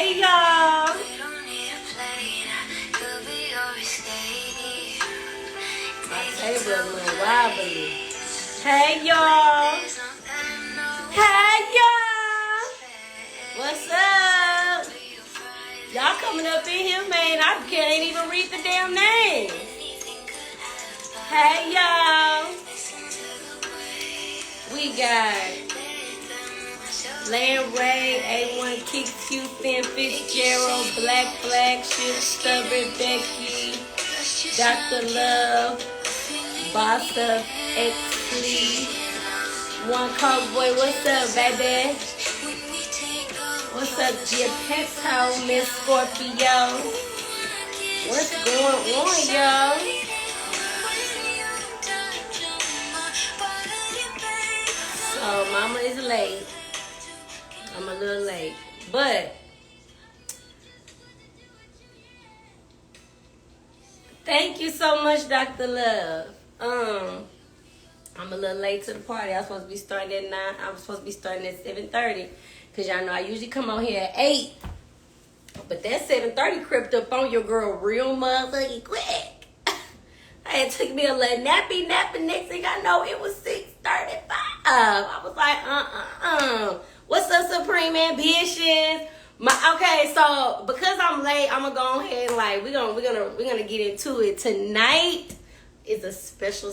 Hey y'all. My table a little wobbly. Hey y'all. Hey y'all. What's up? Y'all coming up in here, man. I can't even read the damn name. Hey y'all. We got Land Ray, A1 Kicks, Houston, Fitzgerald, Black Ship, Stubborn, Becky, Dr. Love, Boss Up, X Lee, One Cowboy, what's up, baby? What's up, Geppetto, Miss Scorpio? What's going on, y'all? So, mama is late. I'm a little late, but thank you so much, Dr. Love. I'm a little late to the party. I was supposed to be starting at 9. I was supposed to be starting at 7:30, cause y'all know I usually come on here at 8. But that 7:30 crept up on your girl real motherfucking quick. It took me a little nappy. Next thing I know, it was 6:35. I was like, What's up, Supreme Ambitions? Okay, so because I'm late, I'm gonna go ahead and we're gonna get into it. Tonight is a special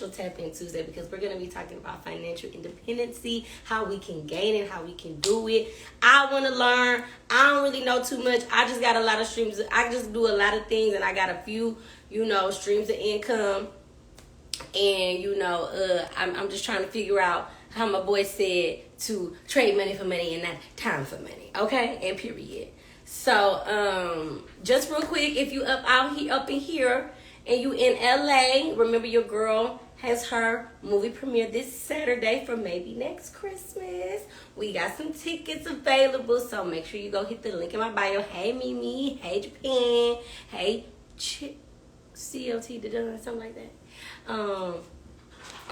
Tapin Tuesday because we're gonna be talking about financial independency, how we can gain it, how we can do it. I want to learn. I don't really know too much. I just got a lot of streams. I just do a lot of things, and I got a few, streams of income. And I'm just trying to figure out how my boy said to trade money for money and not time for money. Okay, and period. So just real quick, if you up in here and you in LA, remember your girl has her movie premiere this Saturday for maybe next Christmas. We got some tickets available, so make sure you go hit the link in my bio. Hey Mimi, hey Japan, hey CLT something like that.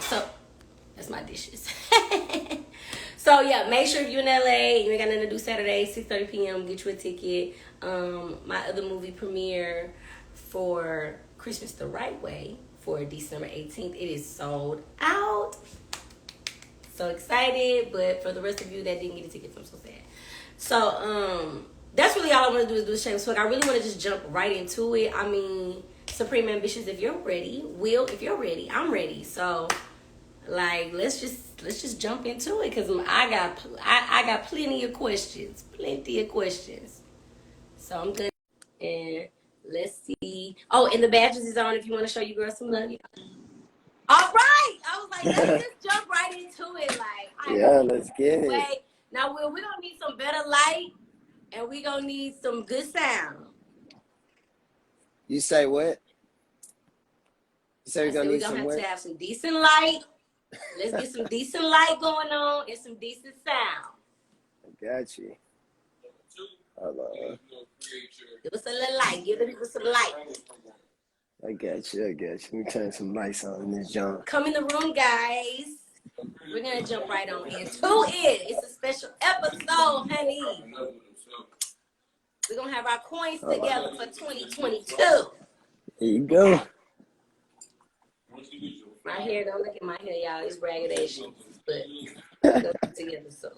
So that's my dishes. So yeah, make sure if you're in LA, you ain't got nothing to do Saturday, 6:30 p.m. Get you a ticket. My other movie premiere for Christmas the Right Way for December 18th. It is sold out. So excited, but for the rest of you that didn't get a ticket, I'm so sad. So that's really all I want to do is do a shameless plug. I really want to just jump right into it. I mean, Supreme Ambitions, if you're ready, if you're ready, I'm ready. So let's just jump into it because I got plenty of questions. So I'm good. And let's see. Oh, and the badges is on if you want to show your girl some love. All right. I was like, let's just jump right into it. Let's get it. Wait. Now, we're going to need some better light and we're going to need some good sound. You say what? You say we're going to have some decent light. Let's get some decent light going on and some decent sound. I got you. Hold on. Give us a little light. Give the people some light. I got you. Let me turn some lights on in this junk. Come in the room, guys. We're going to jump right on into it. It's a special episode, honey. We're going to have our coins together for 2022. There you go. My hair, don't look at my hair, y'all. It's raggedation. But we'll go together, so.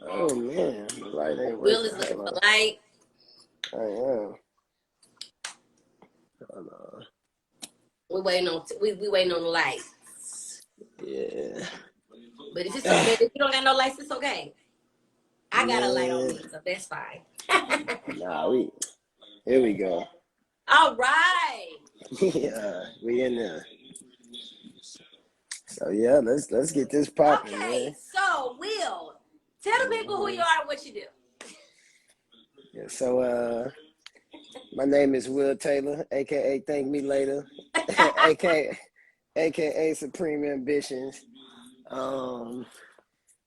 Oh, man. The light ain't working. Will is looking for light. I am. Hold on. We waiting on the lights. Yeah. But if you don't got no lights, it's okay. I got a light on me, so that's fine. Here we go. All right. Yeah, we in there. So yeah, let's get this popping. Okay, man. So Will, tell the people who you are and what you do. Yeah, so my name is Will Taylor, aka Thank Me Later, aka Supreme Ambitions.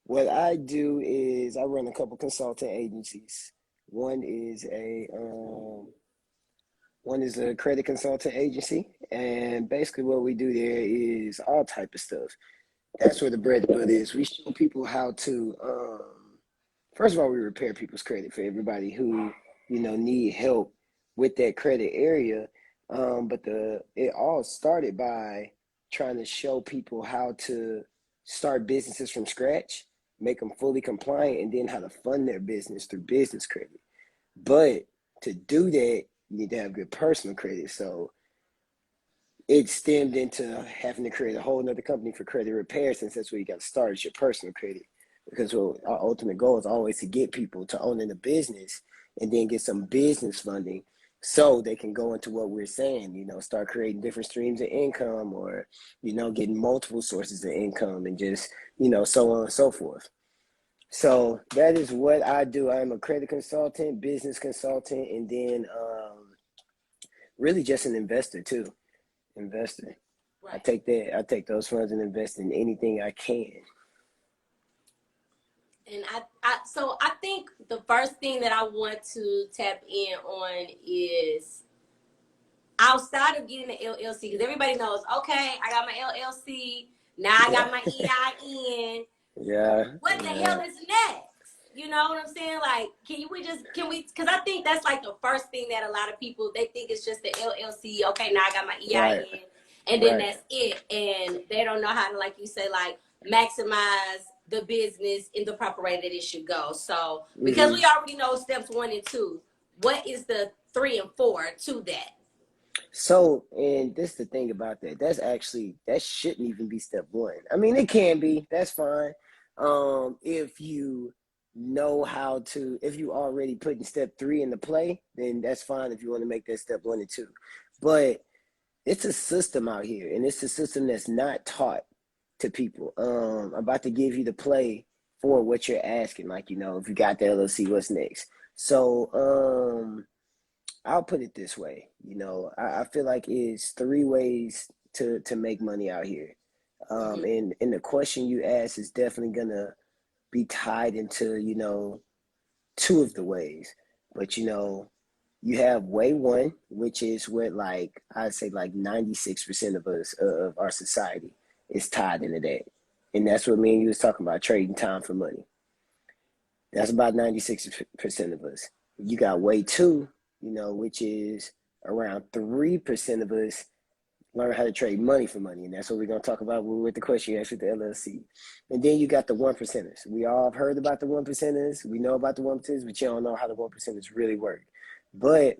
What I do is I run a couple consulting agencies. One is a credit consulting agency, and basically what we do there is all type of stuff. That's where the bread and butter is. We show people how to. First of all, we repair people's credit for everybody who need help with that credit area. But it all started by trying to show people how to start businesses from scratch, make them fully compliant, and then how to fund their business through business credit. But to do that, you need to have good personal credit. So it stemmed into having to create a whole nother company for credit repair, since that's where you got to start, is your personal credit. Because our ultimate goal is always to get people to owning a business and then get some business funding so they can go into what we're saying, start creating different streams of income, or, getting multiple sources of income, and just, so on and so forth. So that is what I do. I'm a credit consultant, business consultant, and then really just an investor too. Investor. Right. I take those funds and invest in anything I can. And so I think the first thing that I want to tap in on is, outside of getting the LLC, because everybody knows, okay, I got my LLC, now I got my EIN. Yeah. What the hell is next? You know what I'm saying? Like, can we, because I think that's like the first thing that a lot of people, they think it's just the LLC. Okay, now I got my EIN. Right. And then that's it. And they don't know how to, like you say, like, maximize the business in the proper way that it should go. So, because we already know steps 1 and 2, what is the 3 and 4 to that? So, and this is the thing about that. That shouldn't even be step 1. I mean, it can be. That's fine. If you know how to, if you already putting step 3 into play, then that's fine if you want to make that step 1 and 2. But it's a system out here, and it's a system that's not taught to people. I'm about to give you the play for what you're asking. Like, if you got the LLC, what's next? So, I'll put it this way. I feel like it's 3 ways to make money out here. And the question you ask is definitely gonna be tied into, 2 of the ways. But you have way 1, which is what, like, I'd say like 96% of us, of our society, is tied into that. And that's what me and you was talking about, trading time for money. That's about 96% of us. You got way 2, which is around 3% of us learn how to trade money for money. And that's what we're going to talk about with the question you asked with the LLC. And then you got the 1%ers. We all have heard about the 1%ers. We know about the 1%ers, but you don't know how the 1%ers really work. But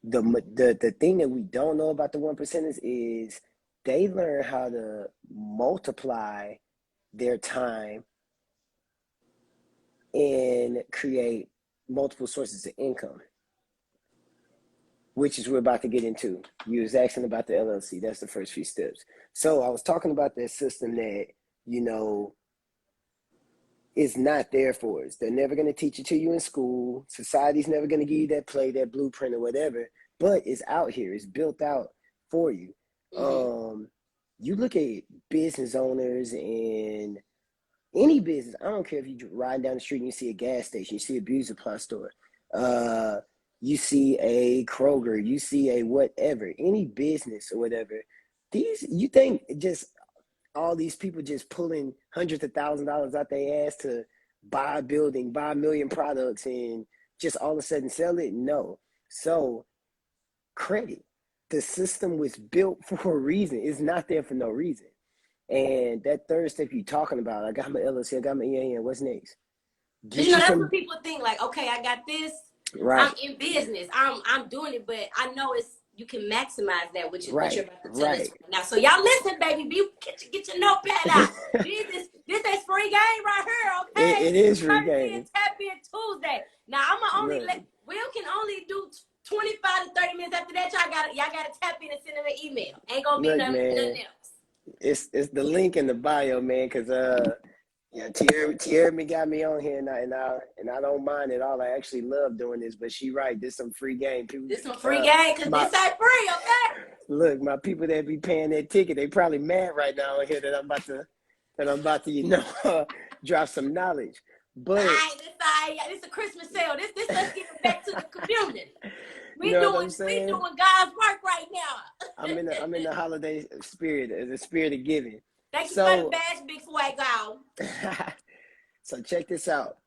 the thing that we don't know about the 1%ers is they learn how to multiply their time and create multiple sources of income, which is we're about to get into. You was asking about the LLC. That's the first few steps. So I was talking about that system that, is not there for us. They're never going to teach it to you in school. Society's never going to give you that play, that blueprint or whatever, but it's out here. It's built out for you. You look at business owners and any business. I don't care if you ride down the street and you see a gas station, you see a beauty supply store, you see a Kroger, you see a whatever, any business or whatever. You think just all these people just pulling hundreds of $1,000s out their ass to buy a building, buy 1 million products, and just all of a sudden sell it? No. So credit, the system was built for a reason. It's not there for no reason. And that third step you're talking about, I got my LLC, I got my EIN, what's next? That's what people think, like, okay, I got this, right. I'm in business, I'm doing it, but I know you can maximize that, which is what you're about to tell us right now. So y'all listen, baby, get your notepad out. this is free game right here, okay? It is free game. Tapin Tuesday. Now I'm gonna only Will can only do 25 to 30 minutes. After that, y'all gotta tap in and send them an email. Ain't gonna be nothing else. It's the link in the bio, man, because Tiaramy got me on here, and I don't mind at all. I actually love doing this, but she right. This some free game. This some free game, because this ain't free, okay? Look, my people that be paying that ticket, they probably mad right now here that I'm about to drop some knowledge. But this a Christmas sale. This let's get it back to the community. We doing God's work right now. I'm in the holiday spirit, the spirit of giving. Thank you for the So, badge, big fuego. so check this out.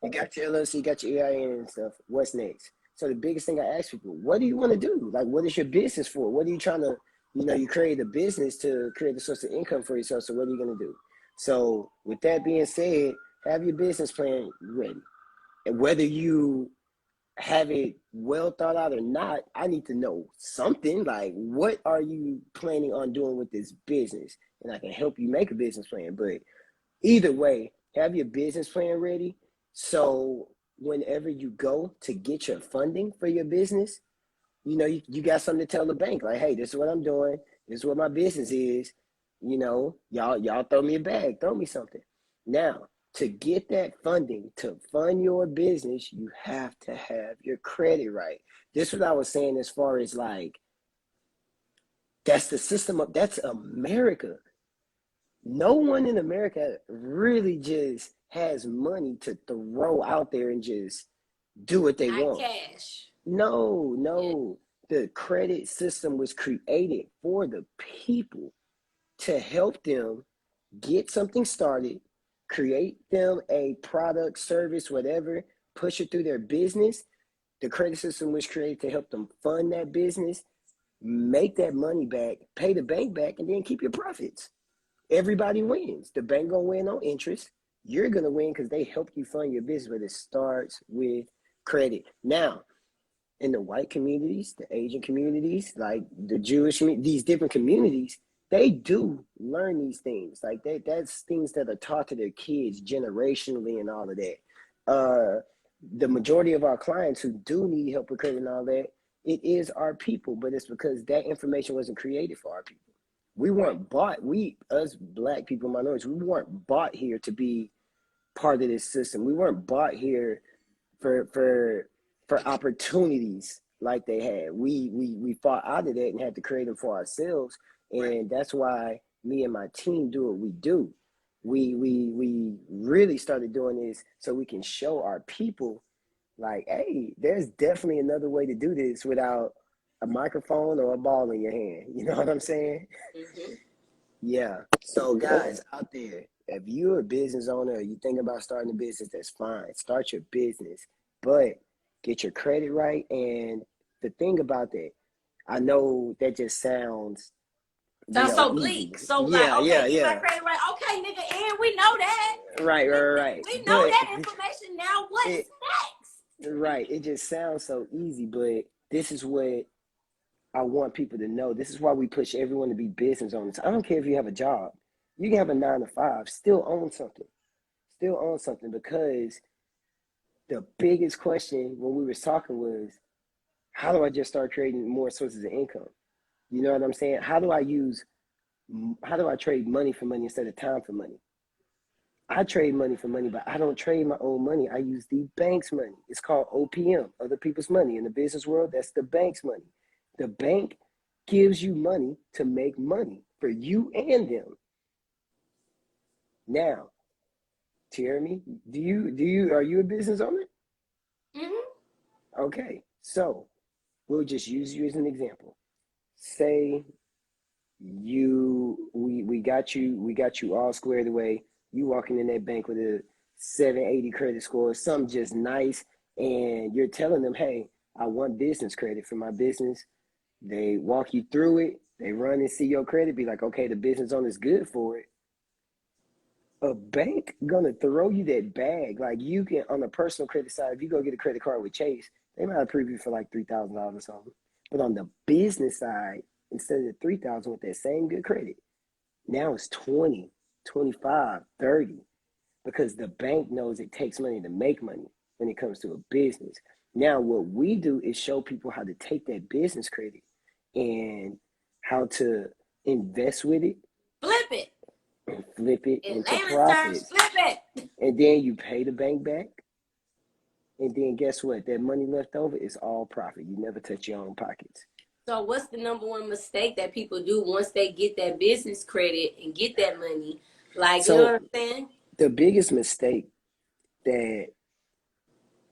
You got your LLC, you got your EIN and stuff. What's next? So the biggest thing I ask people, what do you want to do? Like, what is your business for? What are you trying to, you create a business to create a source of income for yourself. So what are you going to do? So with that being said, have your business plan ready. And whether you have it well thought out or not, I need to know something like, what are you planning on doing with this business? And I can help you make a business plan. But either way, have your business plan ready. So whenever you go to get your funding for your business, you got something to tell the bank. Like, hey, this is what I'm doing. This is what my business is. Y'all throw me a bag, throw me something. Now, to get that funding, to fund your business, you have to have your credit right. This is what I was saying as far as like, that's the system that's America. No one in America really just has money to throw out there and just do what they Not want. cash. No, Yeah. no. The credit system was created for the people to help them get something started, create them a product, service, whatever, push it through their business. The credit system was created to help them fund that business, make that money back, pay the bank back, and then keep your profits. Everybody wins. The bank gonna win on interest. You're gonna win because they help you fund your business, but it starts with credit. Now, in the white communities, the Asian communities, like the Jewish, these different communities, they do learn these things. Like that's things that are taught to their kids generationally and all of that. The majority of our clients who do need help with credit and all that, it is our people, but it's because that information wasn't created for our people. We weren't bought. Us black people, minorities, we weren't bought here to be part of this system. We weren't bought here for opportunities like they had. We fought out of that and had to create them for ourselves, and that's why me and my team do what we do. We really started doing this so we can show our people, like, hey, there's definitely another way to do this without a microphone or a ball in your hand. You know what I'm saying? Mm-hmm. Yeah. So guys out there, if you're a business owner or you think about starting a business, that's fine. Start your business, but get your credit right. And the thing about that, I know that just sounds, Sounds so easy. bleak. So like, Yeah, okay, yeah, get my yeah. credit right. Okay, nigga, and we know that. Right, right, right. We know But that information. Now what's it next? right, it just sounds so easy, but this is what I want people to know. This is why we push everyone to be business owners. I don't care if you have a job. You can have a 9 to 5, still own something. Still own something, because the biggest question when we was talking was, how do I just start creating more sources of income? You know what I'm saying? How do I trade money for money instead of time for money? I trade money for money, but I don't trade my own money. I use the bank's money. It's called OPM, other people's money. In the business world, that's the bank's money. The bank gives you money to make money for you and them. Now, Tiaramy, are you a business owner? Mm-hmm. Okay, so we'll just use you as an example. Say we got you all squared away. You walking in that bank with a 780 credit score, something just nice, and you're telling them, hey, I want business credit for my business. They walk you through it. They run and see your credit, be like, okay, the business owner's good for it. A bank gonna throw you that bag. Like, you can, on the personal credit side, if you go get a credit card with Chase, they might approve you for like $3,000 or something. But on the business side, instead of 3,000 with that same good credit, now it's 20, 25, 30, because the bank knows it takes money to make money when it comes to a business. Now, what we do is show people how to take that business credit and how to invest with it Flip it. and flip it In into layman's terms, profits. flip it. And then you pay the bank back. And then guess what? That money left over is all profit. You never touch your own pockets. So what's the number one mistake that people do once they get that business credit and get that money? Like, you know what So I'm saying? the biggest mistake that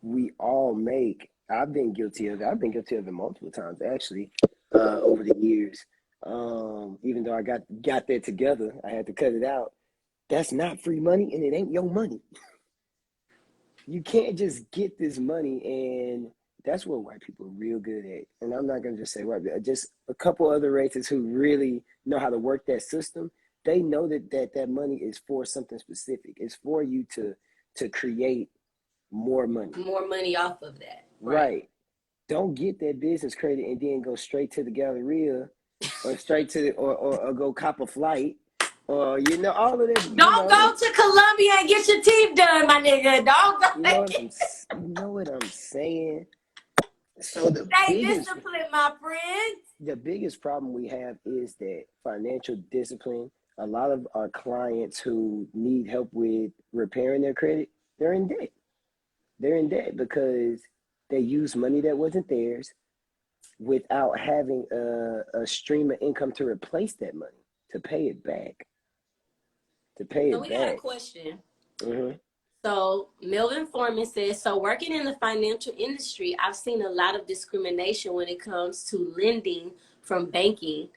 we all make, I've been guilty of it multiple times actually, over the years. Even though I got that together, I had to cut it out. That's not free money, and it ain't your money. You can't just get this money, and that's what white people are real good at. And I'm not gonna just say white, just a couple other races who really know how to work that system. They know that money is for something specific. It's for you to create more money. More money off of that. Right. Don't get that business credit and then go straight to the Galleria or straight to or go cop a flight or all of that. Don't go to Colombia and get your teeth done, my nigga. Don't go. You know what I'm saying? So Stay disciplined, my friend. The biggest problem we have is that financial discipline. A lot of our clients who need help with repairing their credit, they're in debt. They're in debt because they use money that wasn't theirs without having a stream of income to replace that money, to pay it back. So we got a question. So Melvin Foreman says, so working in the financial industry, I've seen a lot of discrimination when it comes to lending from banking.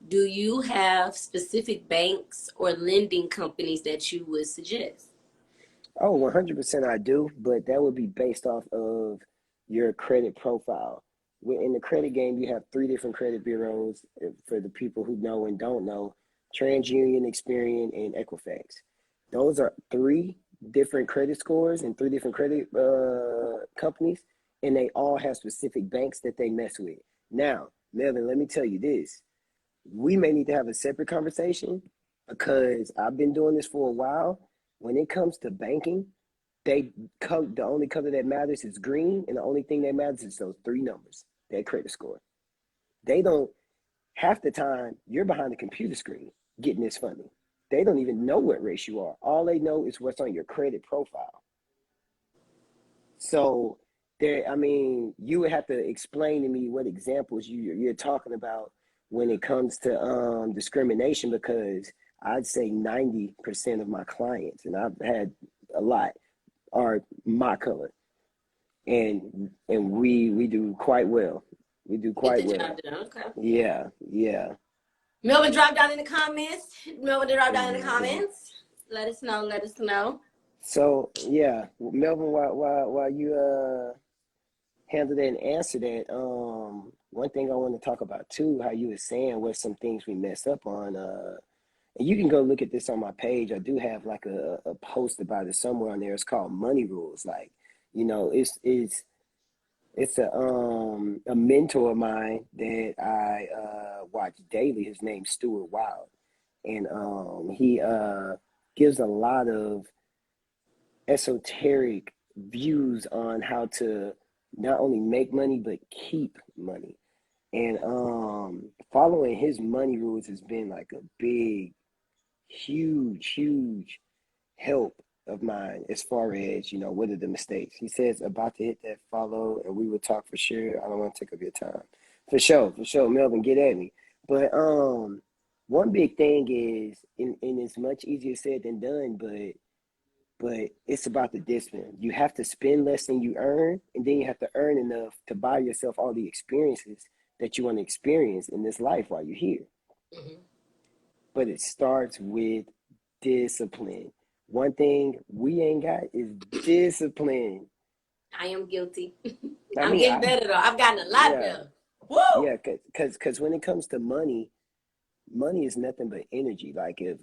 Do you have specific banks or lending companies that you would suggest? Oh, 100% I do, but that would be based off of your credit profile. In the credit game, you have 3 different credit bureaus for the people who know and don't know: TransUnion, Experian, and Equifax. Those are 3 different credit scores and 3 different credit companies, and they all have specific banks that they mess with. Now, Melvin, let me tell you this. We may need to have a separate conversation because I've been doing this for a while. When it comes to banking, the only color that matters is green, and the only thing that matters is those 3 numbers, that credit score. They don't, half the time, you're behind the computer screen getting this funding. They don't even know what race you are. All they know is what's on your credit profile. So, you would have to explain to me what examples you're talking about when it comes to discrimination, because I'd say 90% of my clients, and I've had a lot, are my color, and we do quite well. We do quite well. Okay. Yeah. Melvin, drop down in the comments. Let us know. So yeah, Melvin, while you handle that and answer that, one thing I want to talk about too, how you were saying what some things we messed up on. And you can go look at this on my page. I do have like a post about it somewhere on there. It's called Money Rules. Like, it's a mentor of mine that I watch daily. His name's Stuart Wild, and he gives a lot of esoteric views on how to not only make money but keep money. And following his money rules has been like a big, huge help of mine as far as, what are the mistakes. He says about to hit that follow and we will talk for sure. I don't want to take up your time. For sure, Melvin, get at me. But one big thing is, and it's much easier said than done, but it's about the discipline. You have to spend less than you earn, and then you have to earn enough to buy yourself all the experiences that you want to experience in this life while you're here. But it starts with discipline. One thing we ain't got is discipline. I am guilty. I'm getting better though. I've gotten a lot better. Woo! Yeah, because when it comes to money is nothing but energy. Like if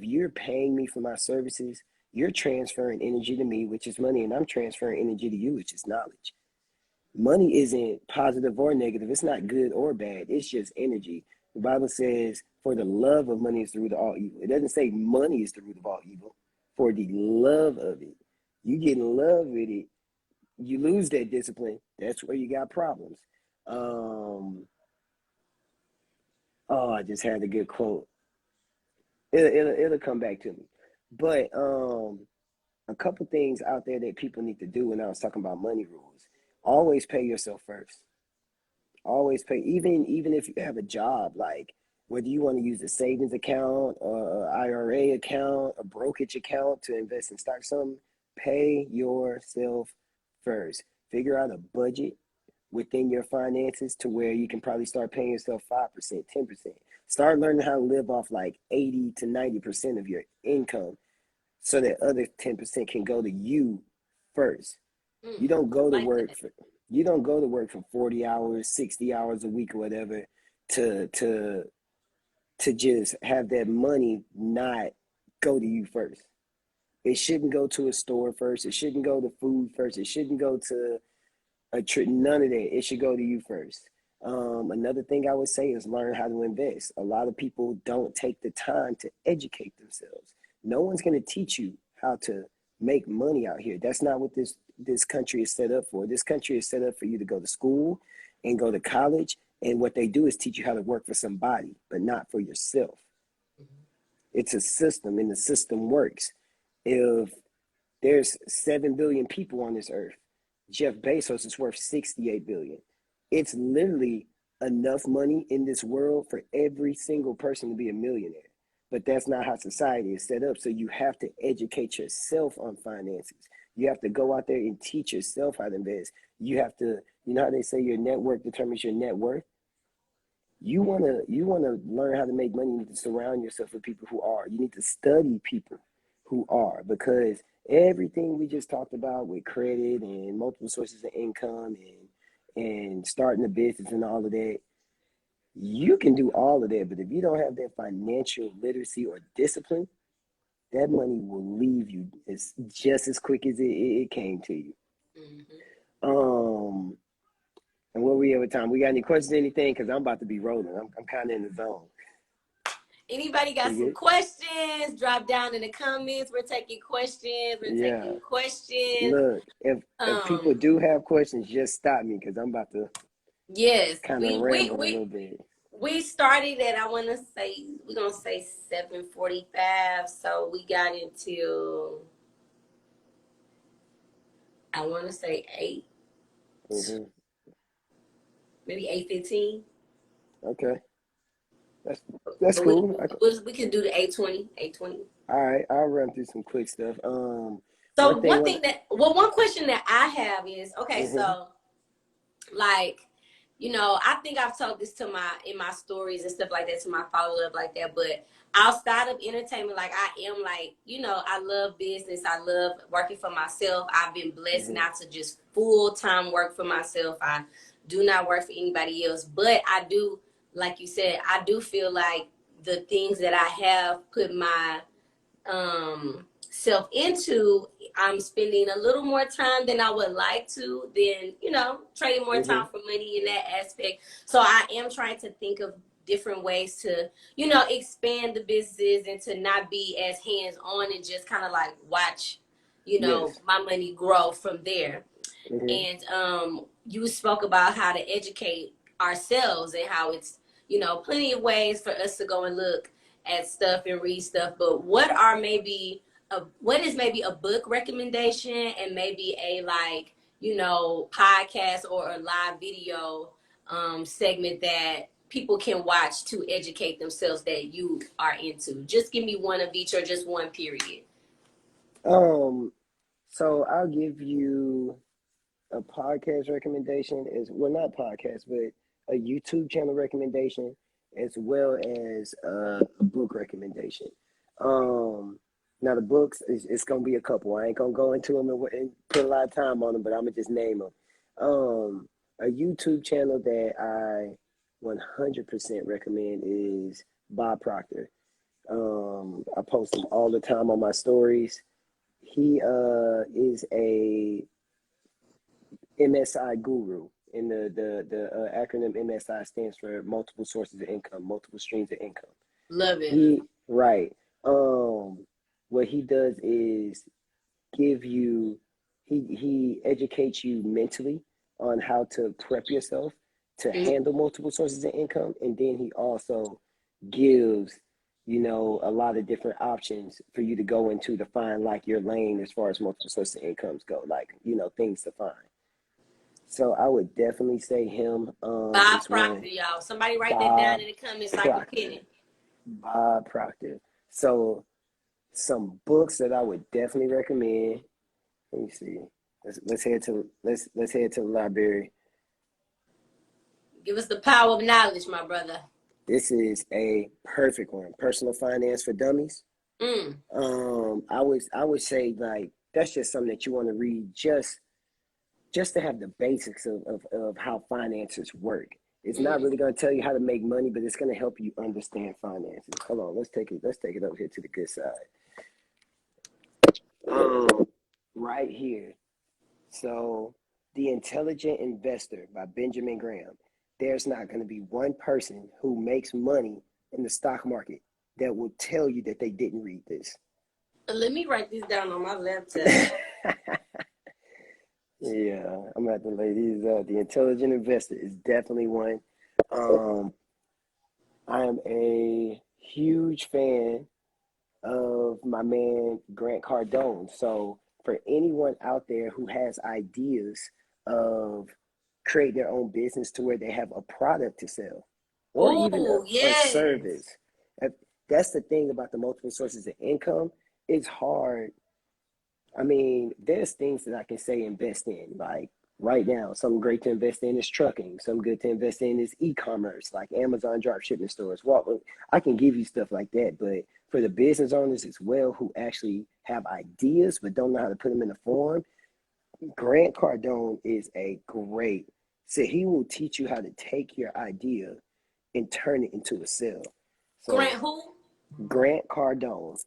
you're paying me for my services, you're transferring energy to me, which is money, and I'm transferring energy to you, which is knowledge. Money isn't positive or negative. It's not good or bad. It's just energy. The Bible says, for the love of money is the root of all evil. It doesn't say money is the root of all evil. For the love of it. You get in love with it, you lose that discipline. That's where you got problems. I just had a good quote. It'll come back to me. But a couple things out there that people need to do when I was talking about money rules. Always pay yourself first. Always pay, even if you have a job, like whether you want to use a savings account or an IRA account, a brokerage account to invest in stocks, something, pay yourself first. Figure out a budget within your finances to where you can probably start paying yourself 5%, 10%. Start learning how to live off like 80 to 90% of your income so that other 10% can go to you first. You don't go to Like work that. for you don't go to work for 40 hours, 60 hours a week or whatever to just have that money not go to you first. It shouldn't go to a store first. It shouldn't go to food first. It shouldn't go to a trip. None of that. It should go to you first. Another thing I would say is learn how to invest. A lot of people don't take the time to educate themselves. No one's going to teach you how to make money out here. That's not what this country is set up for. This country is set up for you to go to school and go to college. And what they do is teach you how to work for somebody, but not for yourself. It's a system, and the system works. If there's 7 billion people on this earth, Jeff Bezos is worth 68 billion. It's literally enough money in this world for every single person to be a millionaire. But that's not how society is set up. So you have to educate yourself on finances. You have to go out there and teach yourself how to invest. You have to, you know how they say your network determines your net worth? You wanna learn how to make money, you need to surround yourself with people who are. You need to study people who are, because everything we just talked about with credit and multiple sources of income and starting a business and all of that, you can do all of that, but if you don't have that financial literacy or discipline, that money will leave you just as quick as it came to you. Um, and what we have with time? We got any questions, anything? Because I'm about to be rolling. I'm kind of in the zone. Anybody got some questions? Drop down in the comments. We're taking questions. Taking questions. Look, if people do have questions, just stop me because I'm about to kind of ramble a little bit. We started at, we're gonna say 7:45, so we got into, I want to say 8, maybe 8:15. Okay, that's cool. We can do the 8:20. All right, I'll run through some quick stuff. So one question that I have is, okay, so like, you know, I think I've told this in my stories and stuff like that to my follow-up like that, but outside of entertainment, like I am like, you know, I love business. I love working for myself. I've been blessed not to just full-time work for myself. I do not work for anybody else, but I do, like you said, I do feel like the things that I have put my self into, I'm spending a little more time than I would like to, than, you know, trading more time for money in that aspect. So I am trying to think of different ways to, you know, expand the businesses and to not be as hands-on and just kind of like watch, you know, my money grow from there. And you spoke about how to educate ourselves and how it's, you know, plenty of ways for us to go and look at stuff and read stuff. But what is maybe a book recommendation and maybe a, like, you know, podcast or a live video segment that people can watch to educate themselves that you are into? Just give me one of each, or just one, period. So I'll give you a podcast recommendation, not podcast, but a YouTube channel recommendation, as well as a book recommendation. Now the books, it's gonna be a couple. I ain't gonna go into them and put a lot of time on them, but I'm gonna just name them. A YouTube channel that I 100% recommend is Bob Proctor. I post him all the time on my stories. He is a MSI guru, and the acronym MSI stands for multiple sources of income, multiple streams of income. Love it. What he does is he educates you mentally on how to prep yourself to handle multiple sources of income, and then he also gives, you know, a lot of different options for you to go into to find like your lane as far as multiple sources of incomes go, like, you know, things to find. So I would definitely say him. Bob Proctor, y'all. Somebody write that down in the comments so I can pin it. Bob Proctor. So some books that I would definitely recommend. Let me see. Let's head to the library. Give us the power of knowledge, my brother. This is a perfect one. Personal Finance for Dummies. I would say like that's just something that you want to read just to have the basics of how finances work. It's not really going to tell you how to make money, but it's going to help you understand finances. Hold on, let's take it over here to the good side. Right here. So, The Intelligent Investor by Benjamin Graham. There's not going to be one person who makes money in the stock market that will tell you that they didn't read this. Let me write this down on my laptop. Yeah, I'm gonna have to lay these out. The Intelligent Investor is definitely one. I am a huge fan of my man Grant Cardone. So for anyone out there who has ideas of create their own business to where they have a product to sell or even a service. That's the thing about the multiple sources of income. It's hard. I mean, there's things that I can say invest in. Like right now, something great to invest in is trucking. Something good to invest in is e-commerce, like Amazon drop shipping stores. Well, I can give you stuff like that, but for the business owners as well who actually have ideas but don't know how to put them in a form, Grant Cardone is a great. So he will teach you how to take your idea and turn it into a sale. So Grant who? Grant Cardone.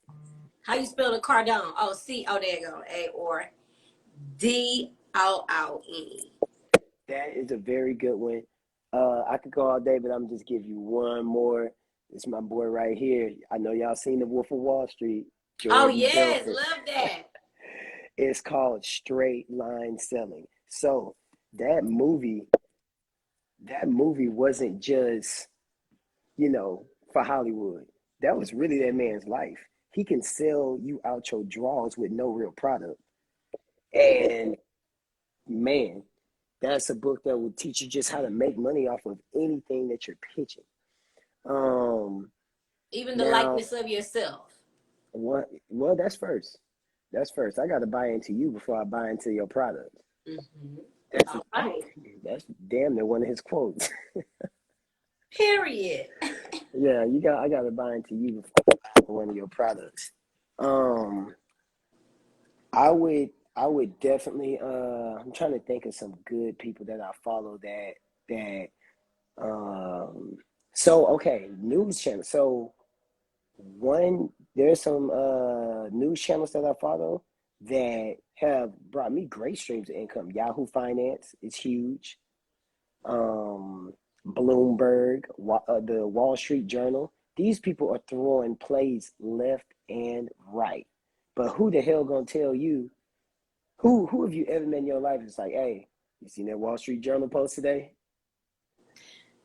How you spell the Cardone? Oh, C. Oh, there you go. A-or-D-O-O-N. That is a very good one. I could go all day, but I'm just give you one more. It's my boy right here. I know y'all seen The Wolf of Wall Street. Oh, Jordan yes. Belfort. Love that. It's called Straight Line Selling. So that movie wasn't just, for Hollywood. That was really that man's life. He can sell you out your drawers with no real product. And man, that's a book that will teach you just how to make money off of anything that you're pitching. Even the likeness of yourself. What? Well, that's first. That's first. I got to buy into you before I buy into your product. Mm-hmm. That's all right. That's damn near one of his quotes. Period. Yeah, I got to buy into you before I buy into one of your products. I would definitely. I'm trying to think of some good people that I follow that. So okay, news channel. So there's some news channels that I follow that have brought me great streams of income. Yahoo Finance is huge. Bloomberg, the Wall Street Journal. These people are throwing plays left and right. But who the hell gonna tell you? Who have you ever met in your life? It's like, hey, you seen that Wall Street Journal post today?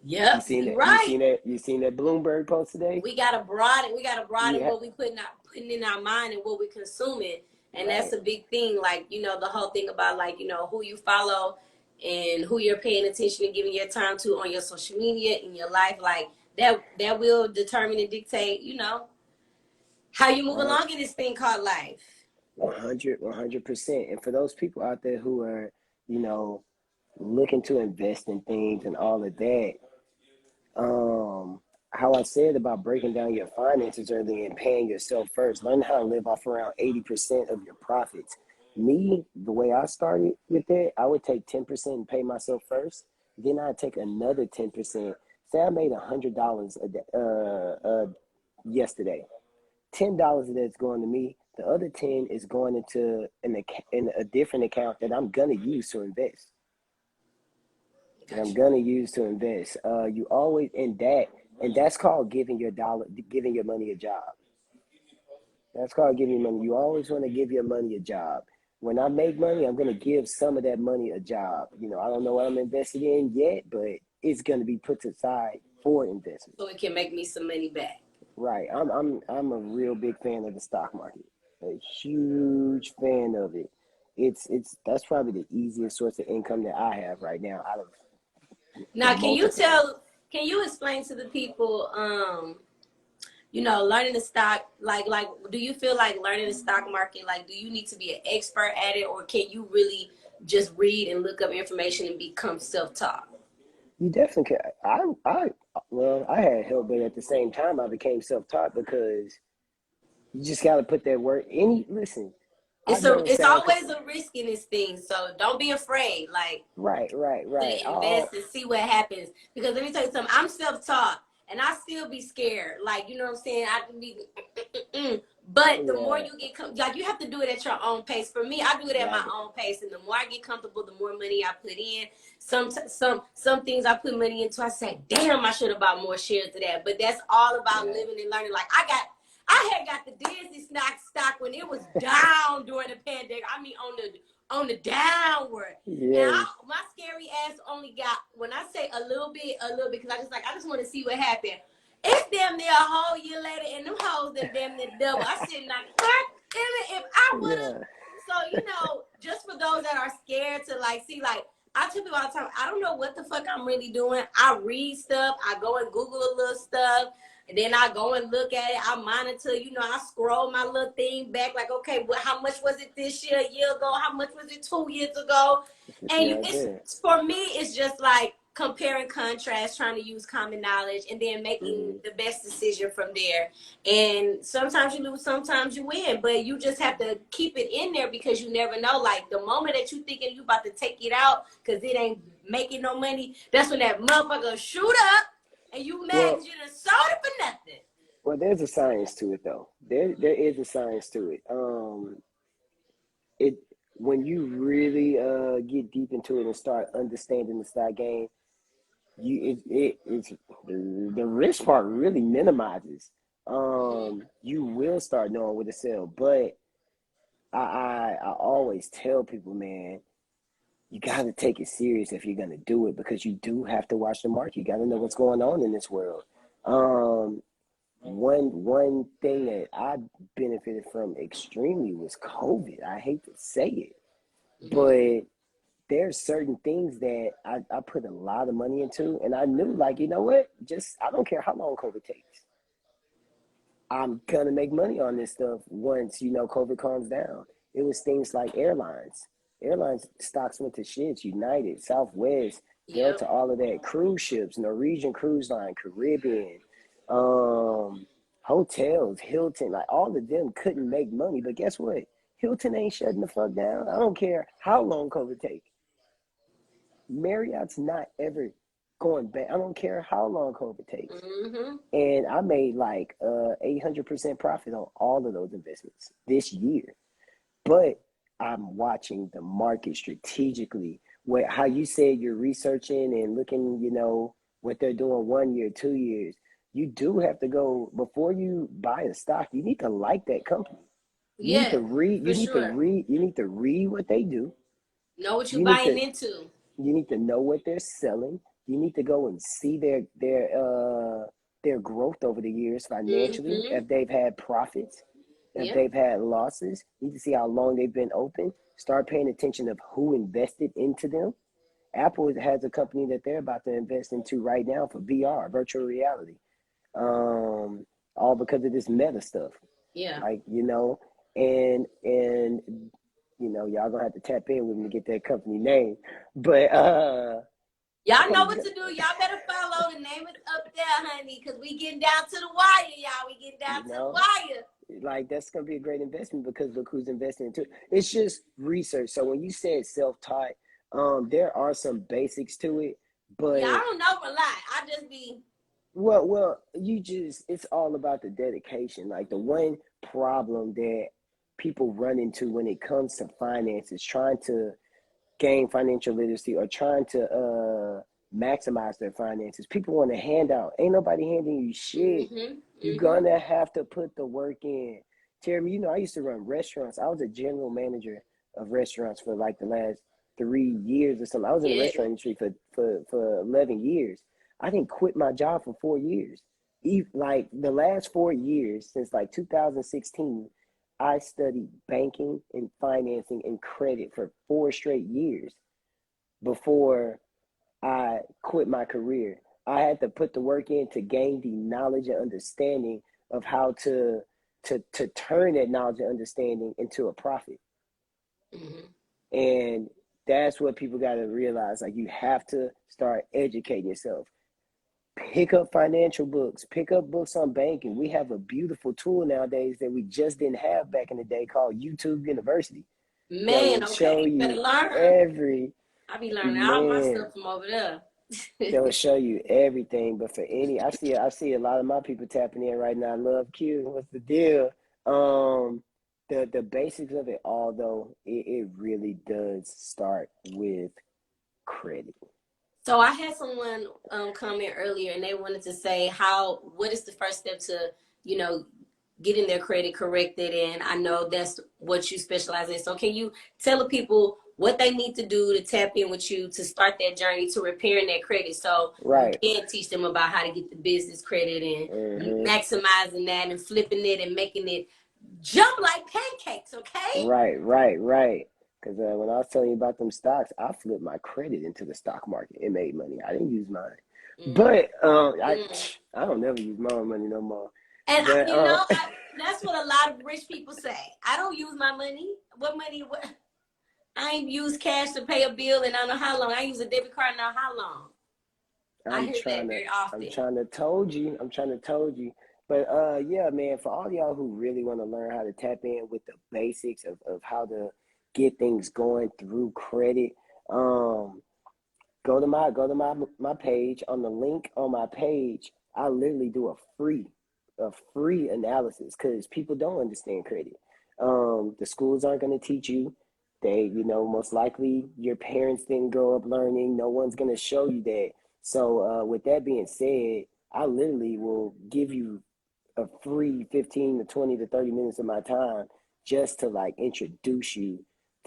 Yep, You seen that? right. You seen that Bloomberg post today? We gotta broaden Yeah. what we putting in our mind and what we consuming. And Right. that's a big thing. Like, the whole thing about like, who you follow and who you're paying attention and giving your time to on your social media in your life, like that will determine and dictate, how you move along in this thing called life. 100%. And for those people out there who are, looking to invest in things and all of that, how I said about breaking down your finances early and paying yourself first, learn how to live off around 80% of your profits. Me, the way I started with that, I would take 10% and pay myself first. Then I'd take another 10%. Say I made $100 yesterday. $10 of that's going to me. The other 10 is going into in a different account that I'm gonna use to invest. Gotcha. I'm gonna use to invest. You always in that, and that's called giving your money a job. That's called giving money. You always want to give your money a job. When I make money, I'm gonna give some of that money a job. I don't know what I'm invested in yet, but it's gonna be put aside for investment. So it can make me some money back. Right. I'm a real big fan of the stock market. A huge fan of it. That's probably the easiest source of income that I have right now out of. Now, can you explain to the people, learning the stock, like, do you feel like learning the stock market, like, do you need to be an expert at it, or can you really just read and look up information and become self-taught? You definitely can. Well, I had help, but at the same time, I became self-taught because you just got to put that work. Listen, I know it It's sound always a risk in this thing, so don't be afraid. Like, right. to invest and see what happens. Because let me tell you something, I'm self-taught and I still be scared. Like, you know what I'm saying? I can be, but the more Yeah, you get, like, you have to do it at your own pace. For me, I do it at my right. own pace, and the more I get comfortable, the more money I put in. Some things I put money into, I say, damn, I should have bought more shares of that. But that's all about Yeah, living and learning. Like, I had got the Disney stock when it was down during the pandemic. I mean, on the downward. And yeah, my scary ass only got, when I say a little bit, because I just want to see what happened. It's damn near a whole year later, and them hoes and damn near double. I said, now, if I would have, yeah, so, just for those that are scared to, like, see, like, I tell people all the time, I don't know what the fuck I'm really doing. I read stuff, I go and Google a little stuff, and then I go and look at it. I monitor, I scroll my little thing back, like, okay, well, how much was it this year, a year ago? How much was it 2 years ago? And right there. it's for me, it's just like compare and contrast, trying to use common knowledge, and then making Hmm. the best decision from there. And sometimes you lose, sometimes you win, but you just have to keep it in there because you never know. Like the moment that you thinking you about to take it out because it ain't making no money, that's when that motherfucker shoot up, and you mad Well, because you done sold it for nothing. there's a science to it, though. There is a science to it. It When you really get deep into it and start understanding the stock game, it's the risk part really minimizes. You will start knowing where to sell, but I always tell people, man, you got to take it serious if you're gonna do it because you do have to watch the market. You got to know what's going on in this world. Um, one thing that I benefited from extremely was COVID. I hate to say it, but there's certain things that I put a lot of money into, and I knew, like, you know what? Just I don't care how long COVID takes. I'm gonna make money on this stuff once COVID calms down. It was things like airlines. Airlines stocks went to shits. United, Southwest, Yep. Delta, all of that. Cruise ships, Norwegian Cruise Line, Caribbean, um, hotels, Hilton, like all of them couldn't make money. But guess what? Hilton ain't shutting the fuck down. I don't care how long COVID takes. Marriott's not ever going back. I don't care how long COVID takes. Mm-hmm. And I made like 800% profit on all of those investments this year. But I'm watching the market strategically. How you said you're researching and looking, what they're doing 1 year, 2 years. You do have to go before you buy a stock. You need to like that company. You need Yeah, to read. for sure. You need to read what they do. Know what you You need buying to into. you need to know what they're selling. You need to go and see their growth over the years financially. Mm-hmm. If they've had profits, if Yep. they've had losses, you need to see how long they've been open. Start paying attention of who invested into them. Apple has a company that they're about to invest into right now for VR, virtual reality. Um, all because of this meta stuff. Yeah. Like, and y'all gonna have to tap in with me to get that company name. But Y'all know what to do. Y'all better follow. The name is up there, honey, because we getting down to the wire, y'all. We getting down you to the know, wire. like that's gonna be a great investment because look who's investing into it. It's just research. So when you said self-taught, there are some basics to it, Yeah, I but don't know a lot. I just be, it's all about the dedication. Like the one problem that people run into when it comes to finance is trying to gain financial literacy or trying to maximize their finances. People want a handout. Ain't nobody handing you shit. You're mm-hmm. gonna have to put the work in. Tiaramy, I used to run restaurants. I was a general manager of restaurants for like the last 3 years or something. I was in the Yeah. restaurant industry for 11 years. I didn't quit my job for 4 years. Like the last 4 years, since like 2016, I studied banking and financing and credit for 4 straight years before I quit my career. I had to put the work in to gain the knowledge and understanding of how to turn that knowledge and understanding into a profit. Mm-hmm. And that's what people got to realize. Like, you have to start educating yourself. Pick up financial books. Pick up books on banking. We have a beautiful tool nowadays that we just didn't have back in the day called YouTube University. That Man, will show okay, better you learn. every I be learning all my man. stuff from over there. That will show you everything. But for any, I see a lot of my people tapping in right now. Love Q. What's the deal? Um, the basics of it all though, it really does start with credit. So I had someone comment earlier, and they wanted to say what is the first step to, you know, getting their credit corrected? And I know that's what you specialize in. So can you tell the people what they need to do to tap in with you to start that journey to repairing their credit, so you Right. can teach them about how to get the business credit and Mm-hmm. maximizing that and flipping it and making it jump like pancakes, okay? Right. Because when I was telling you about them stocks, I flipped my credit into the stock market. It made money. I didn't use mine, Mm, but I mm. I don't never use my own money no more. And But that's what a lot of rich people say. I don't use my money. What money? What? I ain't use cash to pay a bill, and I don't know how long. I use a debit card now. How long? I I'm hear that trying to very I'm often. trying to told you. I'm trying to told you. But yeah, man, for all y'all who really want to learn how to tap in with the basics of how to get things going through credit, um, go to my page. On the link on my page, I literally do a free analysis because people don't understand credit. The schools aren't going to teach you. Most likely your parents didn't grow up learning. No one's going to show you that. So with that being said, I literally will give you a free 15 to 20 to 30 minutes of my time just to like introduce you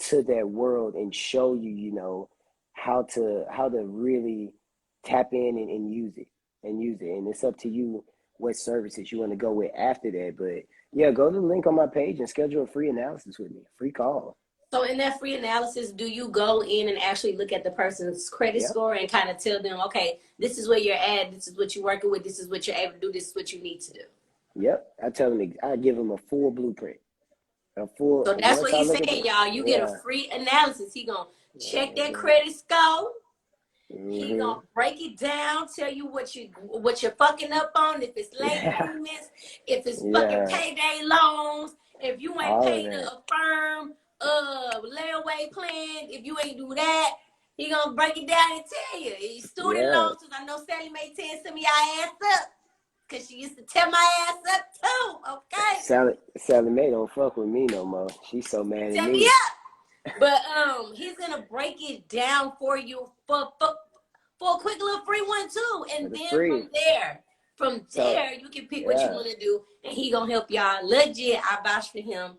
to that world and show you, how to really tap in and use it. And it's up to you what services you want to go with after that. But yeah, go to the link on my page and schedule a free analysis with me. Free call. So in that free analysis, do you go in and actually look at the person's credit Yep. score and kind of tell them, okay, this is where you're at, this is what you're working with, this is what you're able to do, this is what you need to do? Yep. I tell them, I give them a full blueprint. So that's what Once I he's look at saying, y'all. You get a yeah. free analysis. He gonna check that Mm-hmm. credit score. He Mm-hmm. gonna break it down, tell you what you're fucking up on, if it's late Yeah. payments, if it's fucking Yeah. payday loans, if you ain't All of paid that. a firm layaway plan, if you ain't do that, he gonna break it down and tell you. Student Yeah. loans, because I know Sally Mae tear some of y'all ass up. Cause she used to tear my ass up too, okay? Sally Mae don't fuck with me no more. She's so mad at Tear me me. up. But he's gonna break it down for you for a quick little free one too. For And the then free. from So there you can pick what you yeah. want to do, and he gonna help y'all. Legit, I vouch for him.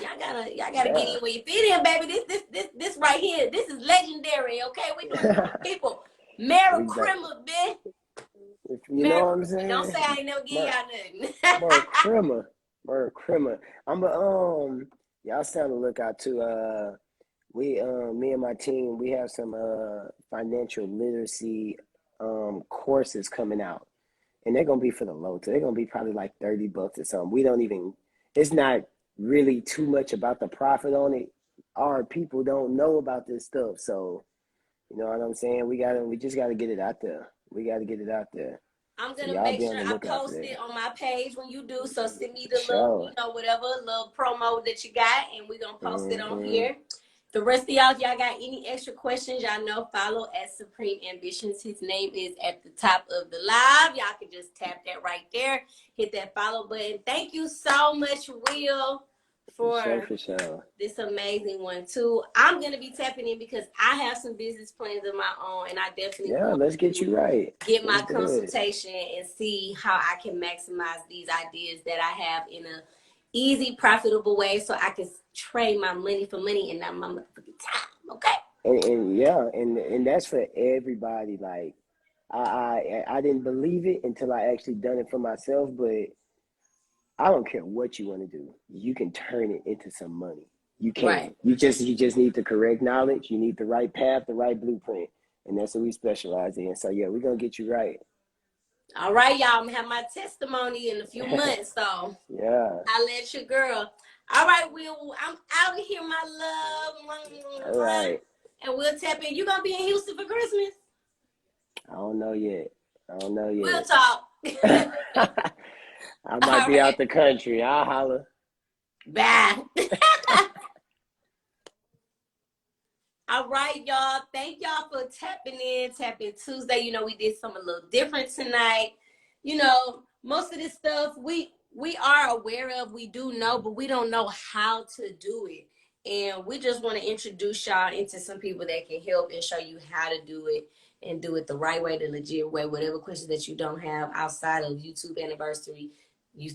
Y'all gotta get Yeah. in where you fit in, baby. This right here, this is legendary. Okay, we doing this for the people. Merrill We back. Criminal, bitch. You know Merrill what I'm Criminal. Don't say saying? I ain't never give Mer y'all nothing. Mer Crema. Mer Crema. I'm a y'all sound to look out too. We me and my team, we have some financial literacy courses coming out. And they're gonna be for the low. So they're gonna be probably like $30 or something. We don't even. It's not really too much about the profit on it. Our people don't know about this stuff, so you know what I'm saying. We just gotta get it out there. We gotta get it out there. I'm So gonna y'all make be on sure the I lookout for post that. it on my page when you do. So send me For the little, sure. whatever little promo that you got, and we're gonna post it on Mm-hmm. here. The rest of y'all, if y'all got any extra questions, y'all know follow at Supreme Ambitions. His name is at the top of the live. Y'all can just tap that right there, hit that follow button. Thank you so much, Will, For sure. for For sure. this amazing one too. I'm gonna be tapping in because I have some business plans of my own, and I definitely Yeah. want Let's get to you right. get Let's my do it. consultation and see how I can maximize these ideas that I have in a easy, profitable way, so I can trade my money for money and not my motherfucking time. Okay. And yeah, and that's for everybody. Like I didn't believe it until I actually done it for myself, but I don't care what you want to do. You can turn it into some money. You Right. can. You just need the correct knowledge. You need the right path, the right blueprint, and that's what we specialize in. So yeah, we're gonna get you right. All right, y'all. I'm gonna have my testimony in a few months, so Yeah. I'll let your girl. All right, Will. I'm out of here, my All love. right. And we'll tap in. You gonna be in Houston for Christmas? I don't know yet. We'll talk. I might be out the country. I'll holler. Bye. All right, y'all. Thank y'all for tapping in. Tapping Tuesday. You know, we did something a little different tonight. You know, most of this stuff we are aware of, we do know, but we don't know how to do it. And we just want to introduce y'all into some people that can help and show you how to do it and do it the right way, the legit way, whatever questions that you don't have outside of YouTube University, you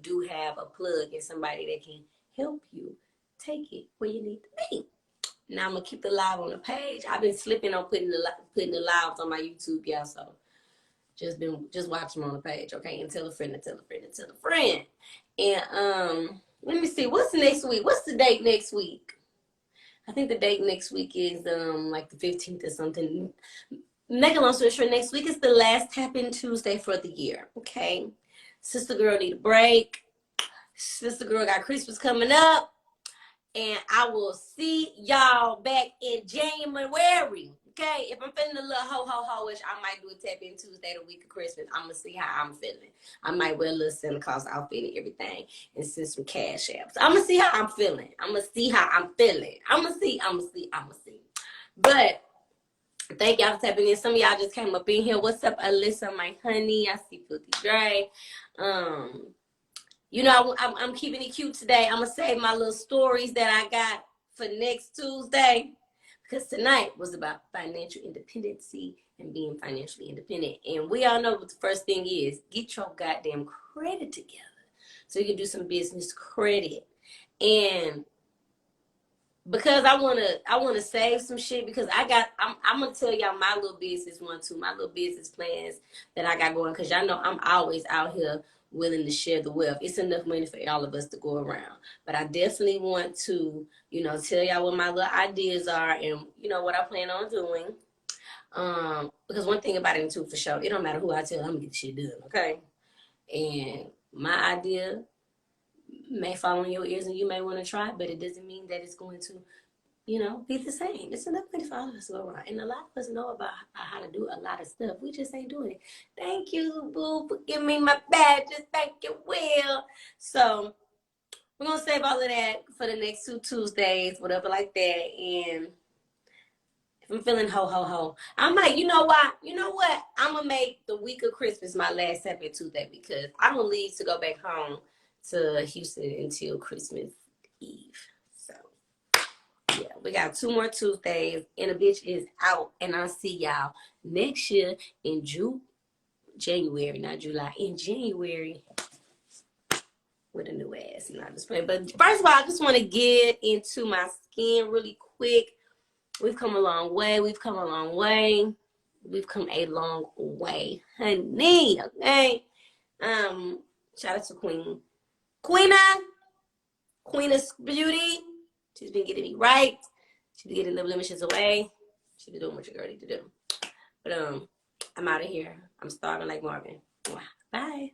do have a plug and somebody that can help you take it where you need to be. Now I'm gonna keep the live on the page. I've been slipping on putting the lives on my YouTube, y'all. So just watch them on the page, okay? And tell a friend, and tell a friend, and tell a friend. And let me see, what's next week? What's the date next week? I think the date next week is like the 15th or something. Make a long story short, next week is the last Tapin Tuesday for the year, okay? Sister girl need a break. Sister girl got Christmas coming up. And I will see y'all back in January. Okay? If I'm feeling a little ho-ish, I might do a tap-in Tuesday the week of Christmas. I'm going to see how I'm feeling. I might wear a little Santa Claus outfit and everything and send some cash apps. I'm going to see how I'm feeling. I'm going to see. But thank y'all for tapping in. Some of y'all just came up in here. What's up, Alyssa, my honey? I see Filthy Dre. You know, I'm keeping it cute today. I'm going to save my little stories that I got for next Tuesday because tonight was about financial independency and being financially independent. And we all know what the first thing is. Get your goddamn credit together so you can do some business credit. And because I wanna save some shit because I'm gonna tell y'all my little business one too, my little business plans that I got going because y'all know I'm always out here willing to share the wealth. It's enough money for all of us to go around. But I definitely want to, you know, tell y'all what my little ideas are and you know what I plan on doing. Because one thing about it too, for sure, it don't matter who I tell, I'm gonna get shit done, okay? And my idea may fall on your ears and you may want to try, but it doesn't mean that it's going to, you know, be the same. It's enough money for all of us to go around. And a lot of us know about how to do a lot of stuff. We just ain't doing it. Thank you, boo, for giving me my badges. Thank you, Will. So we're going to save all of that for the next 2 Tuesdays, whatever like that. And if I'm feeling ho, I might, you know what? I'm going to make the week of Christmas my last Happy Tuesday because I'm going to leave to go back home to Houston until Christmas Eve. So, yeah, we got 2 more Tuesdays, and the bitch is out. And I'll see y'all next year in January, not July, in January with a new ass. Not just playing. But first of all, I just want to get into my skin really quick. We've come a long way. We've come a long way, honey. Okay. Shout out to Queen's Beauty. She's been getting me right. She's been getting the blemishes away. She's been doing what your girl need to do. But I'm out of here. I'm starving like Marvin. Bye.